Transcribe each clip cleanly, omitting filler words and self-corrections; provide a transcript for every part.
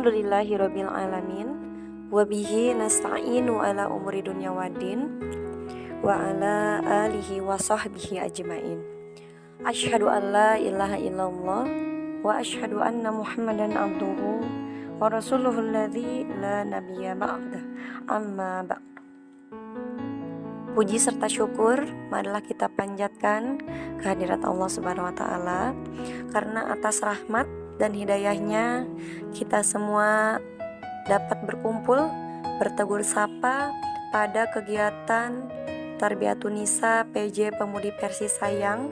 Alhamdulillahirabbil alamin wa bihi nasta'inu ala umuri dunya waddin wa ala alihi wa sahbihi ajmain. Asyhadu an la ilaha illallah wa asyhadu anna Muhammadan abduhu wa rasuluhu alladzi la nabiyya ba'dah. Amma ba'd. Puji serta syukur marilah kita panjatkan kehadirat Allah Subhanahu wa taala, karena atas rahmat dan hidayahnya kita semua dapat berkumpul, bertegur sapa pada kegiatan Tarbiyatun Nisa PJ Pemudi Persi Sayang.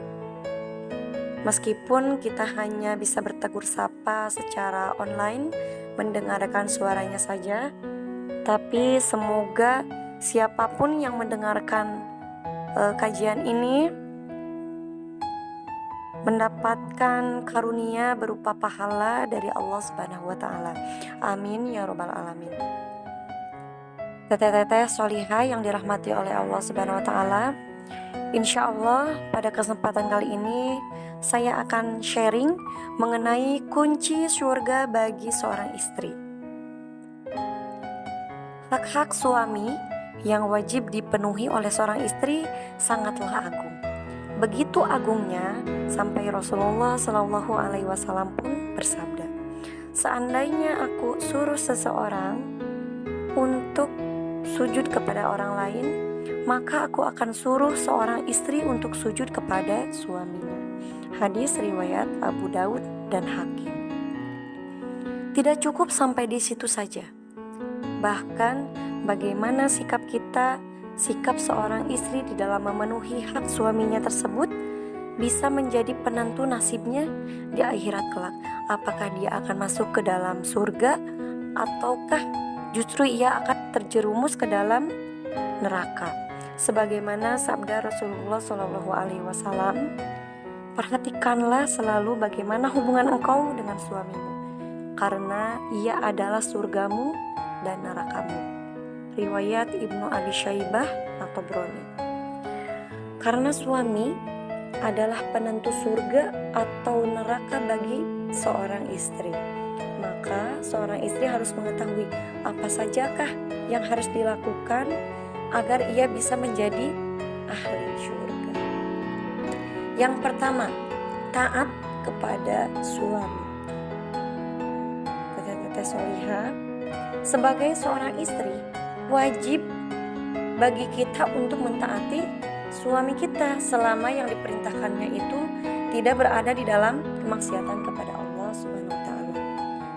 Meskipun kita hanya bisa bertegur sapa secara online, mendengarkan suaranya saja, tapi semoga siapapun yang mendengarkan kajian ini mendapatkan karunia berupa pahala dari Allah Subhanahu wa taala. Amin ya rabbal alamin. Teteh-teteh solihah yang dirahmati oleh Allah Subhanahu wa taala, insya Allah pada kesempatan kali ini saya akan sharing mengenai kunci surga bagi seorang istri. Hak-hak suami yang wajib dipenuhi oleh seorang istri sangatlah agung. Begitu agungnya sampai Rasulullah Shallallahu Alaihi Wasallam pun bersabda, seandainya aku suruh seseorang untuk sujud kepada orang lain, maka aku akan suruh seorang istri untuk sujud kepada suaminya. Hadis riwayat Abu Daud dan Hakim. Tidak cukup sampai di situ saja. Bahkan bagaimana sikap kita, sikap seorang istri di dalam memenuhi hak suaminya tersebut bisa menjadi penentu nasibnya di akhirat kelak. Apakah dia akan masuk ke dalam surga ataukah justru ia akan terjerumus ke dalam neraka. Sebagaimana sabda Rasulullah SAW, perhatikanlah selalu bagaimana hubungan engkau dengan suamimu, karena ia adalah surgamu dan nerakamu. Riwayat Ibnu Abi Syaibah atau Broni. Karena suami adalah penentu surga atau neraka bagi seorang istri, maka seorang istri harus mengetahui apa sajakah yang harus dilakukan agar ia bisa menjadi ahli surga. Yang pertama, taat kepada suami. Teteh-teteh solihah, sebagai seorang istri wajib bagi kita untuk mentaati suami kita selama yang diperintahkannya itu tidak berada di dalam kemaksiatan kepada Allah Subhanahu wa taala.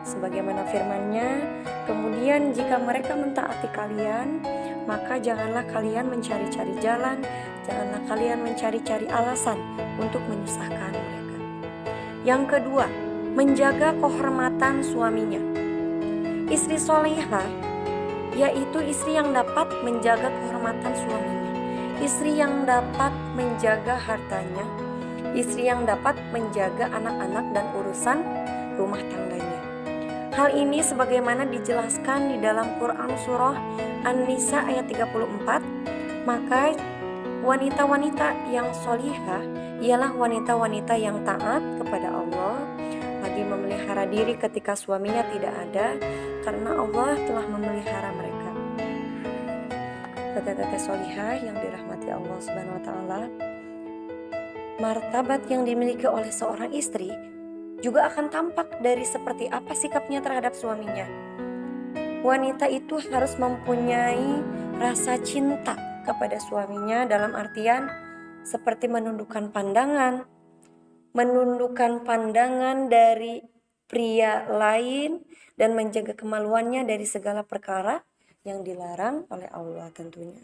Sebagaimana firman-Nya, kemudian jika mereka mentaati kalian, maka janganlah kalian mencari-cari jalan, janganlah kalian mencari-cari alasan untuk menyusahkan mereka. Yang kedua, menjaga kehormatan suaminya. Istri solihah yaitu istri yang dapat menjaga kehormatan suaminya, istri yang dapat menjaga hartanya, istri yang dapat menjaga anak-anak dan urusan rumah tangganya. Hal ini sebagaimana dijelaskan di dalam Quran surah An-Nisa ayat 34, maka wanita-wanita yang solihah ialah wanita-wanita yang taat kepada Allah, lagi memelihara diri ketika suaminya tidak ada, karena Allah telah memelihara mereka. Teteh-teteh solihah yang dirahmati Allah Subhanahu wa taala, martabat yang dimiliki oleh seorang istri juga akan tampak dari seperti apa sikapnya terhadap suaminya. Wanita itu harus mempunyai rasa cinta kepada suaminya, dalam artian seperti menundukkan pandangan dari pria lain dan menjaga kemaluannya dari segala perkara yang dilarang oleh Allah tentunya.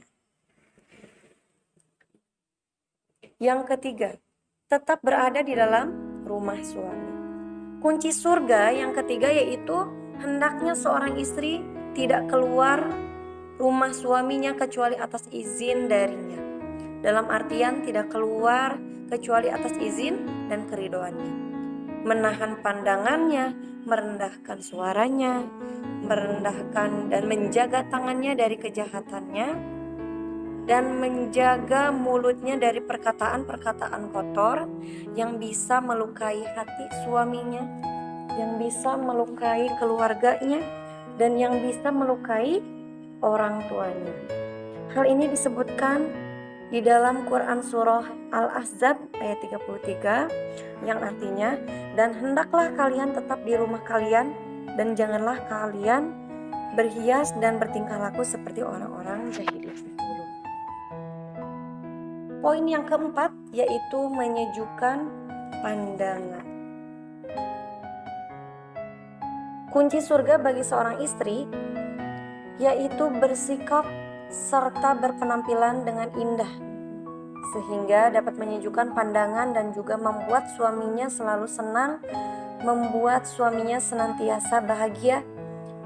Yang ketiga, tetap berada di dalam rumah suami. Kunci surga yang ketiga yaitu hendaknya seorang istri tidak keluar rumah suaminya kecuali atas izin darinya. Dalam artian tidak keluar kecuali atas izin dan keridhoannya. Menahan pandangannya, merendahkan suaranya, merendahkan dan menjaga tangannya dari kejahatannya, dan menjaga mulutnya dari perkataan-perkataan kotor yang bisa melukai hati suaminya, yang bisa melukai keluarganya, dan yang bisa melukai orang tuanya. Hal ini disebutkan di dalam Quran surah Al-Ahzab ayat 33 yang artinya, dan hendaklah kalian tetap di rumah kalian dan janganlah kalian berhias dan bertingkah laku seperti orang-orang jahiliyah dulu. Poin yang keempat yaitu menyejukkan pandangan. Kunci surga bagi seorang istri yaitu bersikap serta berpenampilan dengan indah, sehingga dapat menyejukkan pandangan dan juga membuat suaminya selalu senang, membuat suaminya senantiasa bahagia.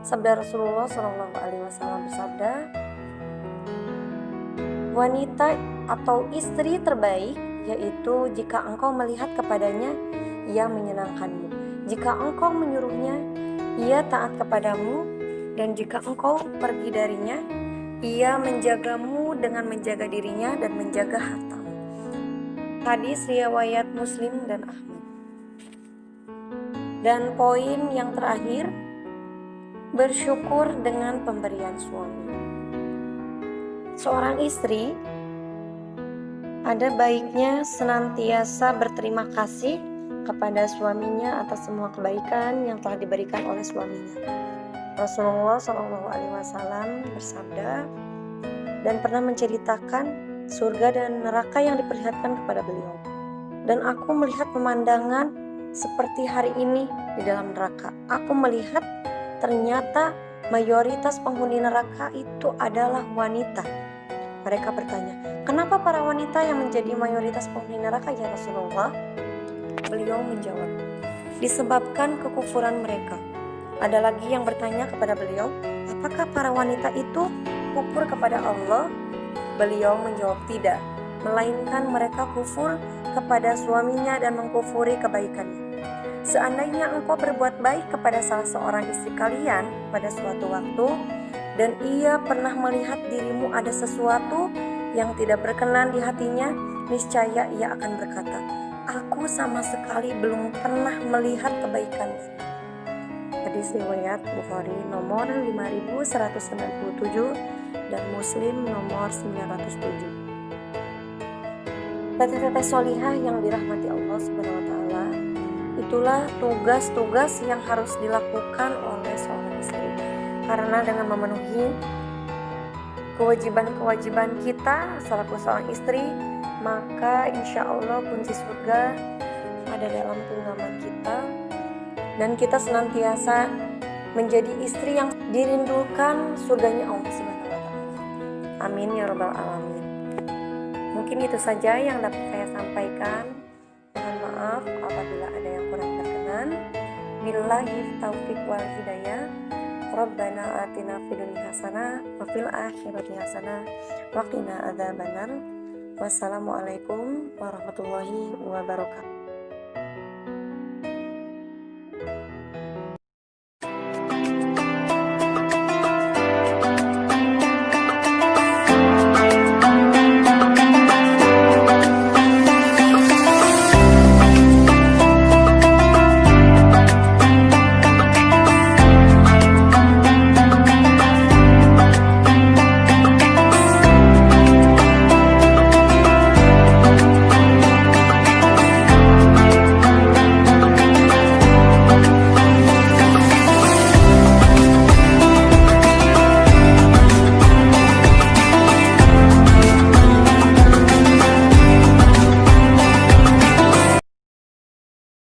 Sabda Rasulullah SAW bersabda, wanita atau istri terbaik yaitu jika engkau melihat kepadanya, ia menyenangkanmu. Jika engkau menyuruhnya, ia taat kepadamu. Dan jika engkau pergi darinya, ia menjagamu dengan menjaga dirinya dan menjaga hartamu. Hadis riwayat Muslim dan Ahmad. Dan poin yang terakhir, bersyukur dengan pemberian suami. Seorang istri ada baiknya senantiasa berterima kasih kepada suaminya atas semua kebaikan yang telah diberikan oleh suaminya. Rasulullah SAW bersabda dan pernah menceritakan surga dan neraka yang diperlihatkan kepada beliau. Dan aku melihat pemandangan seperti hari ini di dalam neraka. Aku melihat ternyata mayoritas penghuni neraka itu adalah wanita. Mereka bertanya, kenapa para wanita yang menjadi mayoritas penghuni neraka ya Rasulullah? Beliau menjawab, disebabkan kekufuran mereka. Ada lagi yang bertanya kepada beliau, apakah para wanita itu kufur kepada Allah? Beliau menjawab tidak, melainkan mereka kufur kepada suaminya dan mengkufuri kebaikannya. Seandainya engkau berbuat baik kepada salah seorang istri kalian pada suatu waktu, dan ia pernah melihat dirimu ada sesuatu yang tidak berkenan di hatinya, niscaya ia akan berkata, aku sama sekali belum pernah melihat kebaikan. Hadis riwayat Bukhari nomor 5197 dan Muslim nomor 907. Teteh-teteh solihah yang dirahmati Allah Subhanahu wa taala, itulah tugas-tugas yang harus dilakukan oleh seorang istri. Karena dengan memenuhi kewajiban-kewajiban kita selaku seorang istri, maka insya Allah kunci surga ada dalam genggaman kita. Dan kita senantiasa menjadi istri yang dirindukan surganya Allah Subhanahu wa taala. Amin ya rabbal alamin. Mungkin itu saja yang dapat saya sampaikan. Mohon maaf apabila ada yang kurang berkenan. Billahi taufiq wal hidayah. Rabbana atina fid dunya hasanah wa fil akhirati hasanah wa qina adzabannar. Wassalamualaikum warahmatullahi wabarakatuh.